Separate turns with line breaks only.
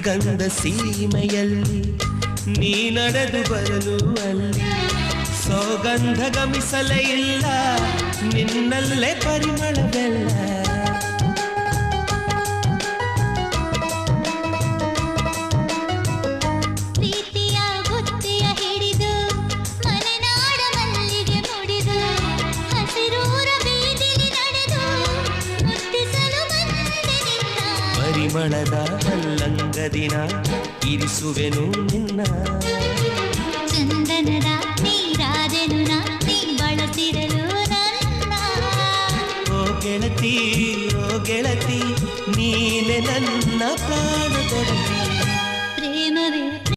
ಗಂಧ ಸೀಮೆಯಲ್ಲಿ ನೀ ನಡೆದು ಬರಲು ಅಲ್ಲಿ ಸೌಗಂಧ ಗಮಿಸಲೇ ಇಲ್ಲ ನಿನ್ನಲ್ಲೇ ಪರಿಮಳವೆಲ್ಲ
ಪ್ರೀತಿಯ ಗುತ್ತಿಯ ಹಿಡಿದು ಮಲೆನಾಡ ಮಲ್ಲಿಗೆ ಮುಡಿದು ಹಸಿರೂರ ಬೀದಿಲಿ ನಡೆದು ಮುಟ್ಟಿಸಲು ಬಂದೆ ನಿನ್ನ
ಪರಿಮಳದ ಮಲ್ಲಂಗದಿನ ಇರಿಸುವೆನು ನಿನ್ನ
ಚಂದನದ ನೀರಾದೆನು ನೀ ಬಳಸಿರಲು ನನ್ನ
ಓ ಗೆಳತಿ ನೀನೆ ನನ್ನ ಪ್ರಾಣದೊಡತಿ